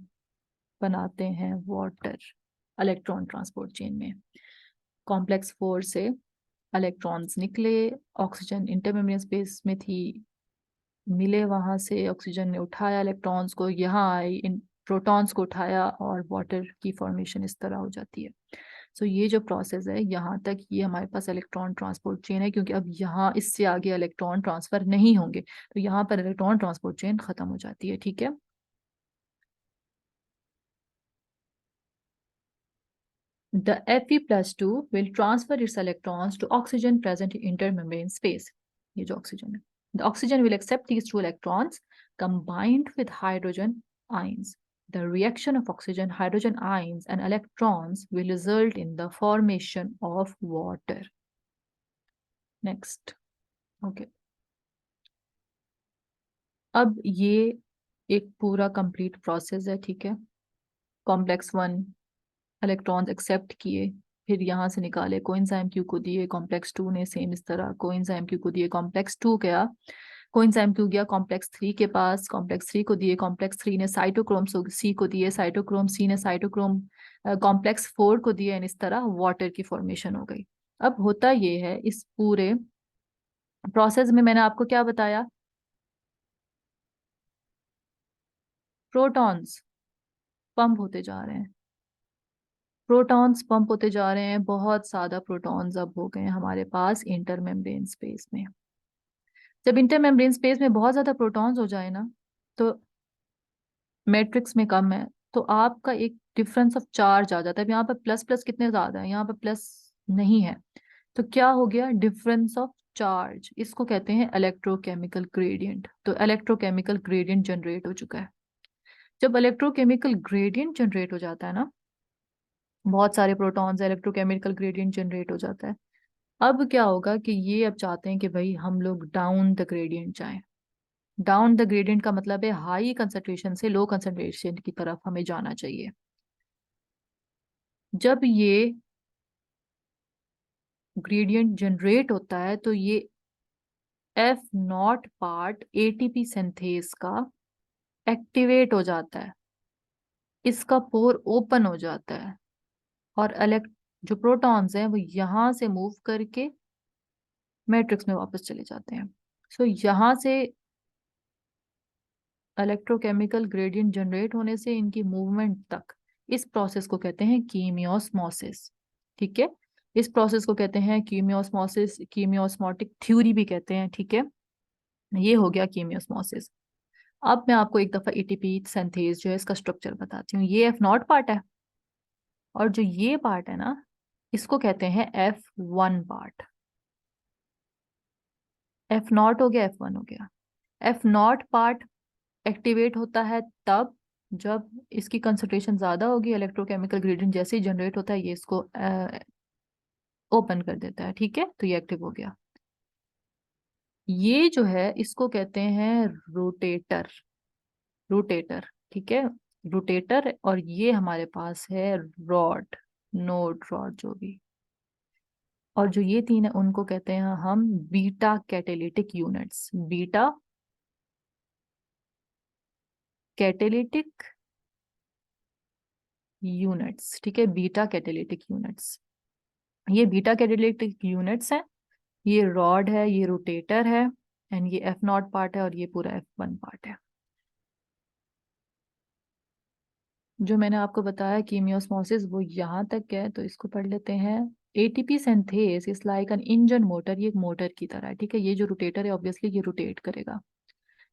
बनाते हैं वाटर इलेक्ट्रॉन ट्रांसपोर्ट चेन में। कॉम्प्लेक्स 4 से इलेक्ट्रॉन्स निकले, ऑक्सीजन इंटरमेम्ब्रेन स्पेस में थी, मिले वहां से, ऑक्सीजन ने उठाया इलेक्ट्रॉन्स को, यहाँ आई, इन प्रोटॉन्स को उठाया, और वाटर की फॉर्मेशन इस तरह हो जाती है। सो ये जो प्रोसेस है यहाँ तक ये हमारे पास इलेक्ट्रॉन ट्रांसपोर्ट चेन है, क्योंकि अब यहाँ इससे आगे इलेक्ट्रॉन ट्रांसफर नहीं होंगे तो यहाँ पर इलेक्ट्रॉन ट्रांसपोर्ट चेन खत्म हो जाती है, ठीक है। The Fe plus 2 will transfer its electrons to oxygen present in intermembrane space. ये जो ऑक्सीजन है, the oxygen will accept these two electrons combined with hydrogen ions. The reaction of oxygen, hydrogen ions, and electrons will result in the formation of water. Next, okay. अब ये एक पूरा complete process है, ठीक है। Complex 1 electrons accept किए, फिर यहाँ से निकाले, कोएंजाइम क्यू को दिए, कॉम्प्लेक्स 2 ने सेम इस तरह कोएंजाइम क्यू को दिए, कॉम्प्लेक्स 2 गया, कोएंजाइम क्यू गया कॉम्प्लेक्स 3 के पास, कॉम्प्लेक्स 3 को दिए, कॉम्प्लेक्स 3 ने साइटोक्रोम सी को दिए, साइटोक्रोम सी ने साइटोक्रोम कॉम्प्लेक्स 4 को दिए, इस तरह वाटर की फॉर्मेशन हो गई। अब होता ये है इस पूरे प्रोसेस में मैंने आपको क्या बताया, प्रोटॉन्स पंप होते जा रहे हैं, प्रोटॉन्स पंप होते जा रहे हैं, बहुत ज्यादा प्रोटॉन्स अब हो गए हैं हमारे पास इंटरमेम्ब्रेन स्पेस में। जब इंटरमेम्ब्रेन स्पेस में बहुत ज्यादा प्रोटॉन्स हो जाए ना तो मैट्रिक्स में कम है, तो आपका एक डिफरेंस ऑफ चार्ज आ जाता है। अब यहाँ पर प्लस प्लस कितने ज्यादा है, यहाँ पर प्लस नहीं है, तो क्या हो गया, डिफरेंस ऑफ चार्ज, इसको कहते हैं इलेक्ट्रोकेमिकल ग्रेडियंट। तो इलेक्ट्रोकेमिकल ग्रेडियंट जनरेट हो चुका है। जब इलेक्ट्रोकेमिकल ग्रेडियंट जनरेट हो जाता है ना, बहुत सारे प्रोटॉन्स, इलेक्ट्रोकेमिकल ग्रेडियंट जनरेट हो जाता है। अब क्या होगा कि ये अब चाहते हैं कि भाई हम लोग डाउन द ग्रेडियंट जाएं। डाउन द ग्रेडियंट का मतलब है हाई कंसंट्रेशन से लो कंसंट्रेशन की तरफ हमें जाना चाहिए। जब ये ग्रेडियंट जनरेट होता है तो ये F not part ATP synthase का एक्टिवेट हो जाता है, इसका पोर ओपन हो जाता है, और इलेक्ट जो प्रोटॉन्स हैं वो यहां से मूव करके मैट्रिक्स में वापस चले जाते हैं। सो यहाँ से इलेक्ट्रोकेमिकल ग्रेडियंट जनरेट होने से इनकी मूवमेंट तक, इस प्रोसेस को कहते हैं कीमियोस्मोसिस, ठीक है। इस प्रोसेस को कहते हैं कीमियोस्मोसिस, कीमियोस्मोटिक थ्योरी भी कहते हैं, ठीक है। ये हो गया कीमियोस्मोसिस। अब मैं आपको एक दफा एटीपी सिंथेज जो है इसका स्ट्रक्चर बताती हूँ। ये F0 पार्ट है, और जो ये पार्ट है ना, इसको कहते हैं F1 पार्ट। F0 हो गया, F1 हो गया। F0 पार्ट एक्टिवेट होता है तब जब इसकी कंसंट्रेशन ज्यादा होगी, इलेक्ट्रोकेमिकल ग्रेडियंट जैसे ही जनरेट होता है ये इसको ओपन कर देता है, ठीक है, तो ये एक्टिव हो गया। ये जो है इसको कहते हैं रोटेटर, रोटेटर, ठीक है, रोटेटर। और ये हमारे पास है रॉड, नोड रॉड जो भी। और जो ये तीन है उनको कहते हैं हम beta catalytic units, beta catalytic units, ठीक है, बीटा कैटेलिटिक यूनिट्स। ये बीटा कैटेलिटिक यूनिट्स हैं, ये रॉड है, ये रोटेटर है, एंड ये F0 पार्ट है, और ये पूरा F1 पार्ट है। जो मैंने आपको बताया कीमियोस्मोसिस वो यहाँ तक है, तो इसको पढ़ लेते हैं। ATP synthase is like an engine motor, ये एक मोटर की तरह है, ठीक है। ये जो रोटेटर है ऑब्वियसली ये रोटेट करेगा,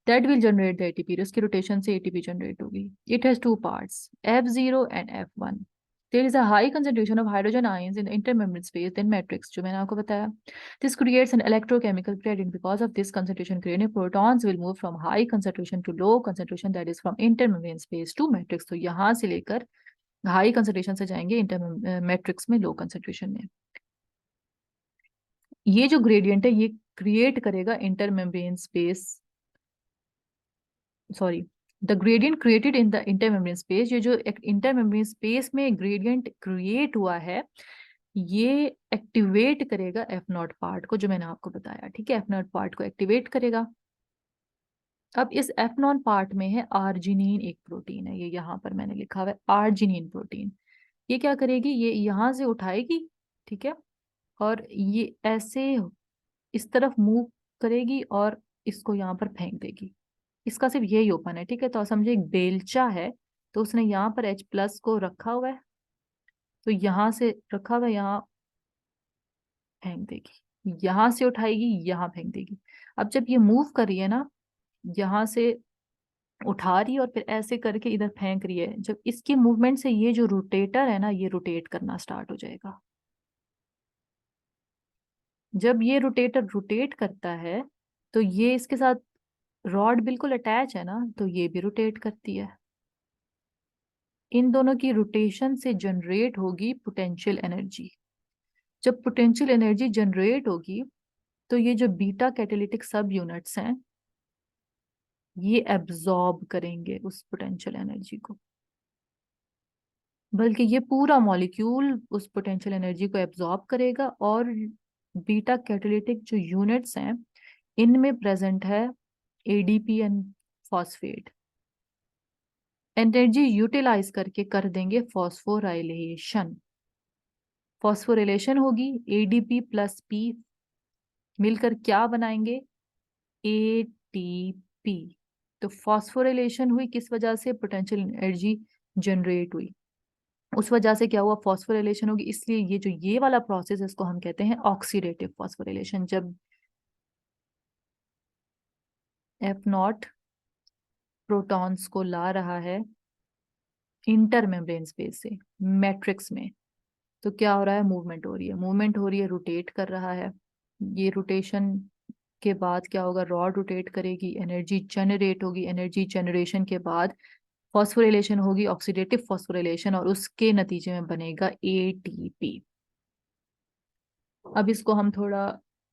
that will generate the ATP, उसकी रोटेशन से एटीपी जनरेट होगी। It has two parts, F0 and F1। There is a high concentration of hydrogen ions in the intermembrane space than matrix, जो मैंने आपको बताया। This creates an electrochemical gradient. Because of this concentration gradient, protons will move from high concentration to low concentration, that is from intermembrane space to matrix. तो यहाँ से लेकर high concentration से जाएंगे इंटर मैट्रिक्स में लो कंसेंट्रेशन में। ये जो ग्रेडियंट है ये क्रिएट करेगा intermembrane space, sorry, the gradient created in the intermembrane space, ये जो इंटरमेम्ब्रेन स्पेस में ग्रेडियंट क्रिएट हुआ है ये एक्टिवेट करेगा F0 पार्ट को, जो मैंने आपको बताया, ठीक है, F0 पार्ट को एक्टिवेट करेगा। अब इस F0 पार्ट में है आर्जिनिन, एक प्रोटीन है, ये यहाँ पर मैंने लिखा हुआ है आर्जिनिन प्रोटीन। ये क्या करेगी, ये यहाँ से उठाएगी, ठीक है, और ये ऐसे इस तरफ मूव करेगी और इसको यहाँ पर फेंक देगी। इसका सिर्फ यही ओपन है, ठीक है। तो समझे एक बेलचा है, तो उसने यहाँ पर H+ को रखा हुआ है, तो यहाँ से रखा हुआ है, यहाँ फेंक देगी, यहाँ से उठाएगी, यहाँ फेंक देगी। अब जब ये मूव कर रही है ना, यहाँ से उठा रही है और फिर ऐसे करके इधर फेंक रही है, जब इसकी मूवमेंट से ये जो रोटेटर है ना ये रोटेट करना स्टार्ट हो जाएगा। जब ये रोटेटर रोटेट करता है तो ये इसके साथ रॉड बिल्कुल अटैच है ना, तो ये भी रोटेट करती है। इन दोनों की रोटेशन से जनरेट होगी पोटेंशियल एनर्जी। जब पोटेंशियल एनर्जी जनरेट होगी तो ये जो बीटा कैटालिटिक सब यूनिट्स हैं ये एब्जॉर्ब करेंगे उस पोटेंशियल एनर्जी को, बल्कि ये पूरा मॉलिक्यूल उस पोटेंशियल एनर्जी को एब्जॉर्ब करेगा। और बीटा कैटालिटिक जो यूनिट्स हैं इनमें प्रेजेंट है ADP and phosphate, energy utilize करके कर देंगे फॉस्फोराइलेशन। फॉस्फोरिलेशन होगी, एडीपी प्लस पी मिलकर क्या बनाएंगे, एटीपी। तो फॉस्फोरिलेशन हुई किस वजह से, पोटेंशियल एनर्जी जनरेट हुई, उस वजह से क्या हुआ, फॉस्फोरिलेशन होगी। इसलिए ये जो ये वाला प्रोसेस है इसको हम कहते हैं ऑक्सीडेटिव फॉस्फोरिलेशन। जब F0 प्रोटॉन्स को ला रहा है इंटर मेम्ब्रेन स्पेस से मैट्रिक्स में, तो क्या हो रहा है, मूवमेंट हो रही है, मूवमेंट हो रही है, रोटेट कर रहा है। ये रोटेशन के बाद क्या होगा, रॉड रोटेट करेगी, एनर्जी जनरेट होगी, एनर्जी जनरेशन के बाद फॉस्फोरिलेशन होगी, ऑक्सीडेटिव फॉस्फोरिलेशन, और उसके नतीजे में बनेगा एटीपी। अब इसको हम थोड़ा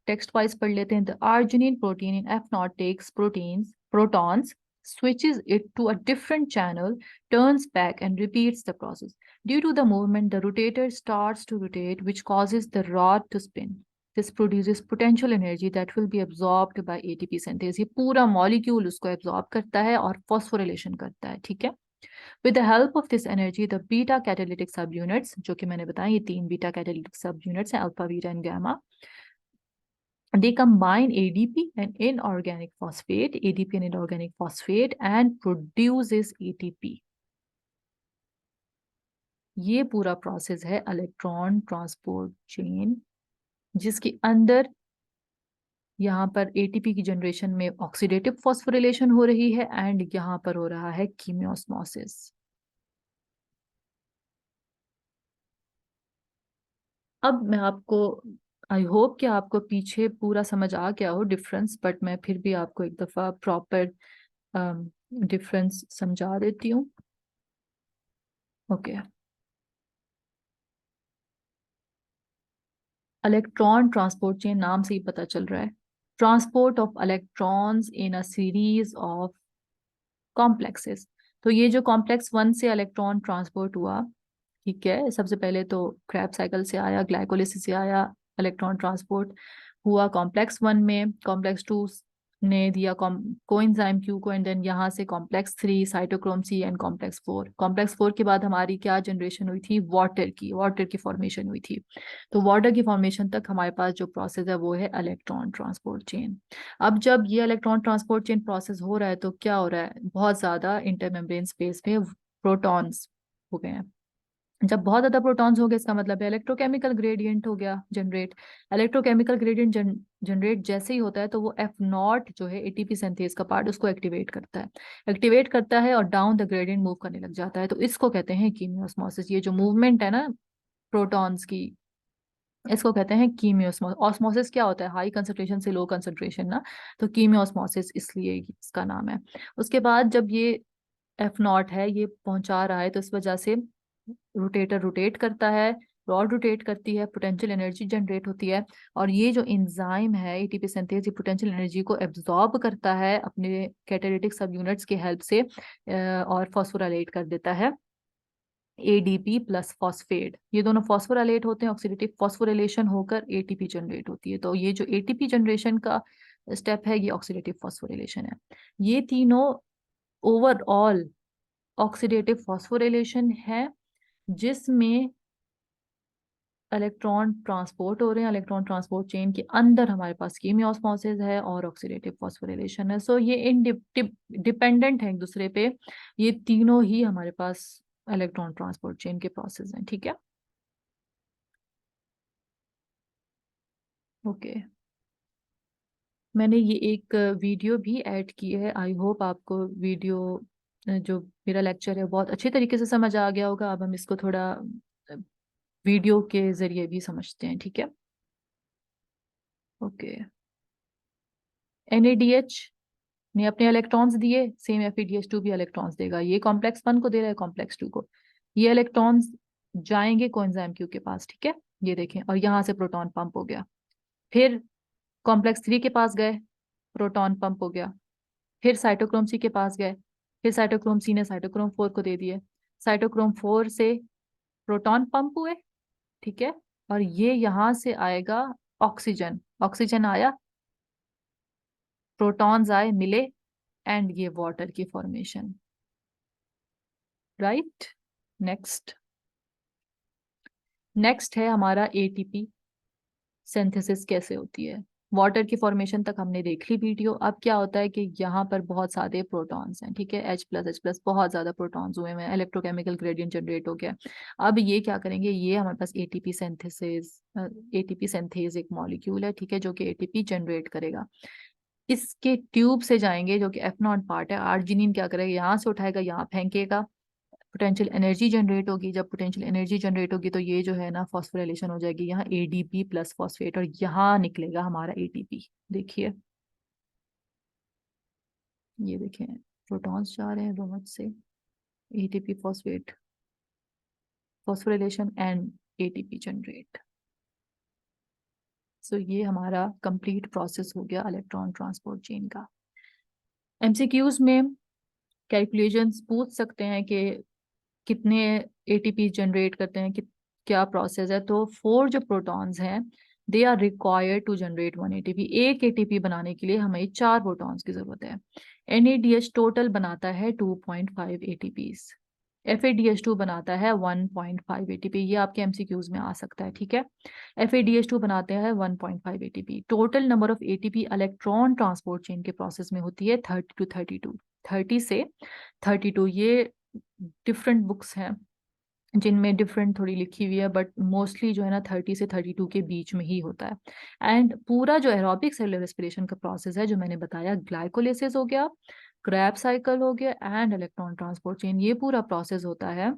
टेक्स्ट वाइज पढ़ लेते हैं। The arginine protein in F0 takes protons, switches it to a different channel, turns back and repeats the process. Due to the movement, the rotator starts to rotate, which causes the rod to spin. This produces potential energy that will be absorbed by ATP synthase. ये पूरा molecule उसको absorb करता है और phosphorylation करता है, ठीक है। With the help of this energy, the beta catalytic subunits, जो कि मैंने बताया ये 3 beta catalytic subunits हैं, alpha, beta and gamma, they combine ADP and inorganic phosphate, ADP and inorganic phosphate, and produces ATP. ये पूरा प्रोसेस है electron transport chain, जिसके अंदर यहाँ पर एटीपी की जनरेशन में ऑक्सीडेटिव फॉस्फोरिलेशन हो रही है एंड यहाँ पर हो रहा है कीमियोस्मोसिस। अब मैं आपको, आई होप कि आपको पीछे पूरा समझ आ गया हो डिफरेंस, बट मैं फिर भी आपको एक दफा प्रॉपर डिफरेंस समझा देती हूँ। ओके, इलेक्ट्रॉन ट्रांसपोर्ट चेन नाम से ही पता चल रहा है, transport of electrons in a series of complexes. तो ये जो कॉम्प्लेक्स वन से इलेक्ट्रॉन ट्रांसपोर्ट हुआ, ठीक है, सबसे पहले तो क्रैब साइकिल से आया, ग्लाइकोलिसिस से आया, इलेक्ट्रॉन ट्रांसपोर्ट हुआ कॉम्प्लेक्स वन में, कॉम्प्लेक्स टू ने दिया कोएंजाइम क्यू को, एंड देन यहाँ से complex three cytochrome C and complex four के बाद हमारी क्या जनरेशन हुई थी, वाटर की फॉर्मेशन हुई थी। तो वाटर की फॉर्मेशन तक हमारे पास जो प्रोसेस है वो है इलेक्ट्रॉन ट्रांसपोर्ट चेन। अब जब ये इलेक्ट्रॉन ट्रांसपोर्ट चेन प्रोसेस हो रहा है तो क्या हो रहा है, बहुत ज्यादा इंटरमेम्ब्रेन स्पेस में प्रोटॉन्स हो गए हैं। जब बहुत ज्यादा प्रोटॉन्स हो गए इसका मतलब है इलेक्ट्रोकेमिकल ग्रेडियंट हो गया जनरेट। इलेक्ट्रोकेमिकल ग्रेडियंट जनरेट जैसे ही होता है तो वो एफ नॉट जो है एटीपी सिंथेज का पार्ट उसको एक्टिवेट करता है और डाउन द ग्रेडियंट मूव करने लग जाता है, तो इसको कहते हैं कीमियोस्मोसिस। ये जो मूवमेंट है ना प्रोटॉन्स की, इसको कहते हैं कीमियोस्मोसिस। ऑस्मोसिस क्या होता है, हाई कंसंट्रेशन से लो कंसंट्रेशन ना, तो कीमियोस्मोसिस इसलिए इसका नाम है। उसके बाद जब ये एफ नॉट है ये पहुंचा रहा है तो इस वजह से रोटेटर रोटेट करता है, रॉड रोटेट करती है, पोटेंशियल एनर्जी जनरेट होती है, और ये जो एंजाइम है एटीपी सिंथेज ये पोटेंशियल एनर्जी को एब्जॉर्ब करता है अपने कैटालिटिक सब यूनिट्स की हेल्प से और फॉस्फोराइलेट कर देता है एडीपी प्लस फॉस्फेट। ये दोनों फॉस्फोराइलेट होते हैं, ऑक्सीडेटिव फॉस्फोरिलेशन होकर एटीपी जनरेट होती है। तो ये जो एटीपी जनरेशन का स्टेप है ये ऑक्सीडेटिव फॉस्फोरिलेशन है। ये तीनों ओवरऑल ऑक्सीडेटिव फॉस्फोरिलेशन है जिसमें इलेक्ट्रॉन ट्रांसपोर्ट हो रहे हैं। इलेक्ट्रॉन ट्रांसपोर्ट चेन के अंदर हमारे पास कीमियोस्मोसिस है और ऑक्सीडेटिव फॉस्फोरिलेशन है। सो ये डिपेंडेंट है एक दूसरे पे, ये तीनों ही हमारे पास इलेक्ट्रॉन ट्रांसपोर्ट चेन के प्रोसेस हैं, ठीक है। ओके, मैंने ये एक वीडियो भी ऐड की है, आई होप आपको वीडियो जो मेरा लेक्चर है बहुत अच्छे तरीके से समझ आ गया होगा। अब हम इसको थोड़ा वीडियो के जरिए भी समझते हैं, ठीक है। ओके, NADH ने अपने इलेक्ट्रॉन्स दिए, सेम FeDH2 भी इलेक्ट्रॉन्स देगा, ये कॉम्प्लेक्स वन को दे रहा है, कॉम्प्लेक्स टू को। ये इलेक्ट्रॉन्स जाएंगे कोएंजाइम क्यू के पास, ठीक है, ये देखें, और यहाँ से प्रोटॉन पंप हो गया। फिर कॉम्प्लेक्स थ्री के पास गए, प्रोटॉन पंप हो गया। फिर साइटोक्रोम सी के पास गए, फिर साइटोक्रोम सी ने साइटोक्रोम फोर को दे दिए, साइटोक्रोम फोर से प्रोटॉन पंप हुए, ठीक है, और ये यहाँ से आएगा ऑक्सीजन, ऑक्सीजन आया, प्रोटॉन्स आए मिले, एंड ये वाटर की फॉर्मेशन, राइट। नेक्स्ट नेक्स्ट है हमारा एटीपी सिंथेसिस कैसे होती है। वाटर की फॉर्मेशन तक हमने देख ली वीडियो। अब क्या होता है कि यहाँ पर बहुत सारे प्रोटॉन्स हैं, ठीक है, H+H+, बहुत ज्यादा प्रोटॉन्स हुए हैं, इलेक्ट्रोकेमिकल ग्रेडियंट जनरेट हो गया। अब ये क्या करेंगे, ये हमारे पास एटीपी सिंथेज एक मॉलिक्यूल है, ठीक है, जो कि एटीपी जनरेट करेगा। इसके ट्यूब से जाएंगे जो कि एफ नॉट पार्ट है, आर्जिनिन क्या करेगा, यहाँ से उठाएगा यहाँ फेंकेगा, पोटेंशियल एनर्जी जनरेट होगी। जब पोटेंशियल एनर्जी जनरेट होगी तो ये जो है ना फॉस्फोराइलेशन हो जाएगी, यहाँ एडीपी प्लस फॉस्फेट, और यहाँ निकलेगा हमारा एटीपी। देखिए, ये देखें, प्रोटॉन्स जा रहे हैं बहुत से, ATP phosphate, phosphorylation and ATP generate. So ये हमारा कंप्लीट प्रोसेस हो गया इलेक्ट्रॉन ट्रांसपोर्ट चेन का। एमसीक्यूज में कैलकुलेशंस पूछ सकते हैं कि कितने एटीपी जनरेट करते हैं, क्या प्रोसेस है। तो फोर जो प्रोटॉन्स हैं they are required to generate one ATP. एक एटीपी बनाने के लिए हमें चार प्रोटॉन्स की जरूरत है। NADH टोटल बनाता है 2.5 एटीपीज, FADH2 बनाता है 1.5 एटीपी। ये आपके एमसीक्यूज में आ सकता है, ठीक है। FADH2 बनाते हैं 1.5 ATP. Total number of ATP electron transport chain के प्रोसेस में होती है 30 to 32, 30 से 32। ये डिफरेंट बुक्स हैं, जिनमें डिफरेंट थोड़ी लिखी हुई है, बट मोस्टली जो है ना 30 से 32 के बीच में ही होता है। एंड पूरा जो एरोबिक सेलुलर रेस्पिरेशन का प्रोसेस है जो मैंने बताया, ग्लाइकोलिसिस हो गया, क्रैब साइकिल हो गया एंड इलेक्ट्रॉन ट्रांसपोर्ट चेन, ये पूरा प्रोसेस होता है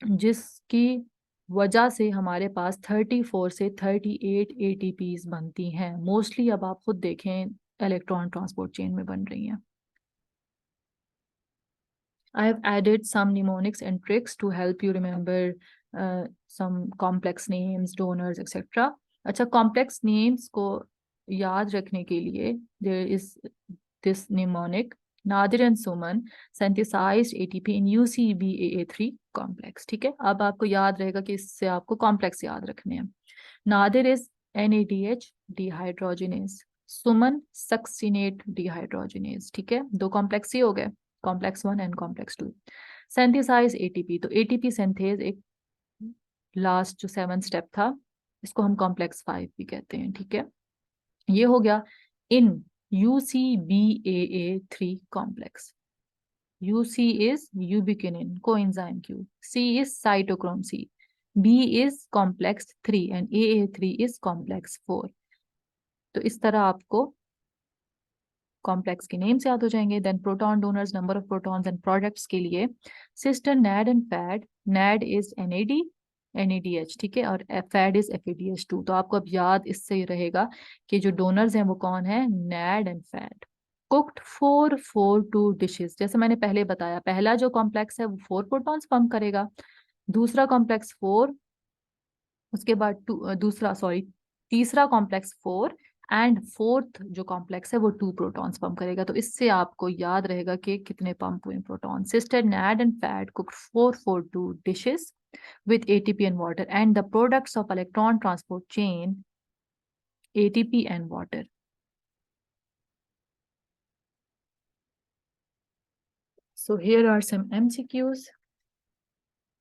जिसकी वजह से हमारे पास 34 से 38 एटीपीज बनती हैं मोस्टली। अब आप खुद देखें इलेक्ट्रॉन ट्रांसपोर्ट चेन में बन रही हैं। I have added some mnemonics and tricks to help you remember some complex names, donors, etc. अच्छा, complex names को याद रखने के लिए there is this mnemonic. Nadir and Suman synthesized ATP in UCBAA3 complex. ठीक है, अब आपको याद रहेगा कि इससे आपको कॉम्प्लेक्स याद रखने हैं। Nadir is NADH dehydrogenase, Suman succinate dehydrogenase। ठीक है, दो कॉम्प्लेक्स ही हो गए, complex 1 and complex 2। Synthesize ATP, तो एटीपी सिंथेज एक लास्ट जो 7 स्टेप था, इसको हम कॉम्प्लेक्स 5 भी कहते हैं। ठीक है, ये हो गया इन UCBAA3 complex. UC is ubiquinone coenzyme Q, C is cytochrome C, B is complex 3 and AA3 is complex 4। तो इस तरह आपको कॉम्प्लेक्स के नेम्स याद हो जाएंगे। Then proton donors, number of protons and products के लिए sister, NAD and FAD. NAD is NADH, ठीक है, और फैड इज FADH2। तो आपको अब याद इससे रहेगा कि जो डोनर्स हैं वो कौन है, NAD and FAD. Cooked 442 dishes, जैसे मैंने पहले बताया, पहला जो कॉम्प्लेक्स है वो 4 प्रोटॉन्स पंप करेगा, दूसरा कॉम्प्लेक्स 4, उसके बाद दूसरा सॉरी तीसरा कॉम्प्लेक्स 4 एंड फोर्थ जो कॉम्प्लेक्स है वो 2 प्रोटॉन्स पंप करेगा। तो इससे आपको याद रहेगा कि कितने पंप हुए proton. Sister, NAD and FAD cook 442 dishes with ATP and water and the products of electron transport chain ATP and water। So here are some MCQs।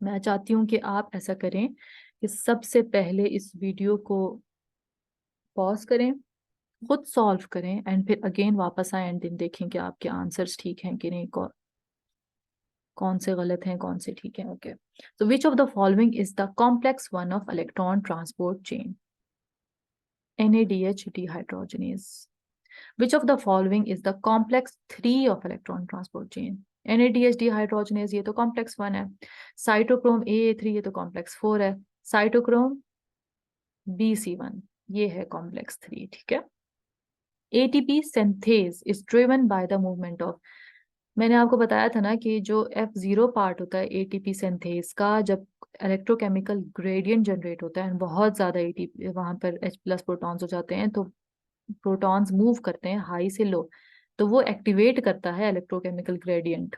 मैं चाहती हूँ कि आप ऐसा करें कि सबसे पहले इस वीडियो को पॉज करें, खुद सॉल्व करें एंड फिर अगेन वापस आए एंड दिन देखें कि आपके आंसर्स ठीक हैं कि नहीं, कौन से गलत हैं कौन से ठीक हैं। Okay, so which of the following is the complex one of electron transport chain? NADH dehydrogenase। Which of the following is the complex 3 of electron transport chain? NADH dehydrogenase, ये तो complex 1 है। साइटोक्रोम AA3, ये तो complex 4 है। Cytochrome BC1, ये है complex 3। ठीक है, ATP synthase is driven by the movement of, मैंने आपको बताया था ना कि जो F0 पार्ट होता है ATP सिंथेज का, जब इलेक्ट्रोकेमिकल ग्रेडियंट जनरेट होता है, बहुत ज्यादा ATP वहां पर H+ प्रोटॉन्स हो जाते हैं, तो प्रोटॉन्स मूव करते हैं हाई से लो, तो वो एक्टिवेट करता है इलेक्ट्रोकेमिकल ग्रेडियंट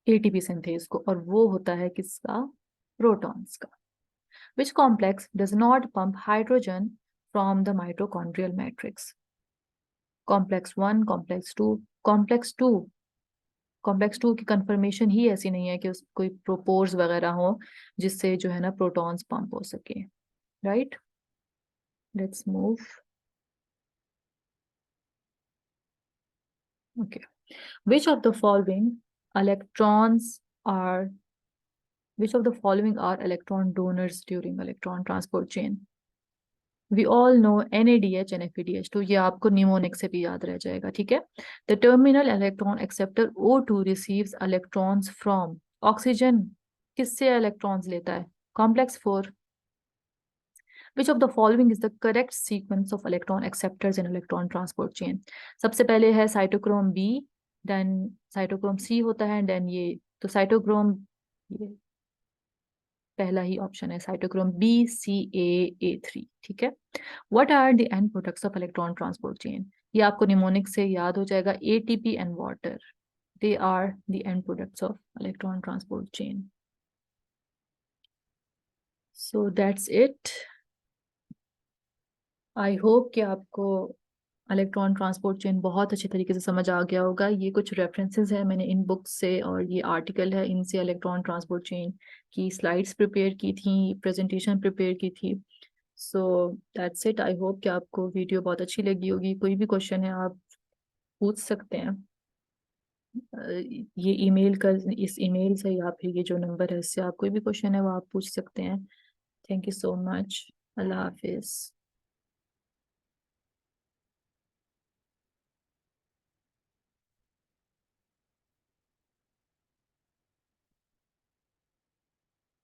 ATP सिंथेज को, और वो होता है किसका, प्रोटॉन्स का। Which complex does not pump hydrogen from the mitochondrial matrix? Complex 1, complex 2, complex 2। Complex 2 की कंफर्मेशन ही ऐसी नहीं है कि उस कोई प्रोपोर्स वगैरह हो जिससे जो है ना प्रोटॉन्स पंप हो सके। Right, let's move. Okay, which of the following electrons are which of the following are electron donors during electron transport chain? We all know NADH and FADH, तो ये आपको निमोनिक से भी याद रह जाएगा। ठीक है, the terminal electron acceptor O2 receives electrons from oxygen, किससे इलेक्ट्रॉन्स लेता है, complex 4। Which of the following is the correct sequence of electron acceptors in electron transport chain? सबसे पहले है cytochrome B, then cytochrome C होता है, then ये, तो साइटोक्रोम, ये पहला ही ऑप्शन है, साइटोक्रोम BCAA3। ठीक है, what are the end products of electron transport chain? ये आपको निमोनिक से याद हो जाएगा, ATP and water, they are the end products of electron transport chain. So that's it. I hope कि आपको इलेक्ट्रॉन ट्रांसपोर्ट चेन बहुत अच्छे तरीके से समझ आ गया होगा। ये कुछ रेफरेंसेस है मैंने इन बुक्स से, और ये आर्टिकल है, इनसे इलेक्ट्रॉन ट्रांसपोर्ट चेन की स्लाइड्स प्रिपेयर की थी, प्रेजेंटेशन प्रिपेयर की थी। सो दैट्स इट। आई होप कि आपको वीडियो बहुत अच्छी लगी होगी। कोई भी क्वेश्चन है आप पूछ सकते हैं। ये ईमेल कर, इस ईमेल से या फिर ये जो नंबर है इससे आप कोई भी क्वेश्चन है वो आप पूछ सकते हैं। Thank you so much. Allah Hafiz.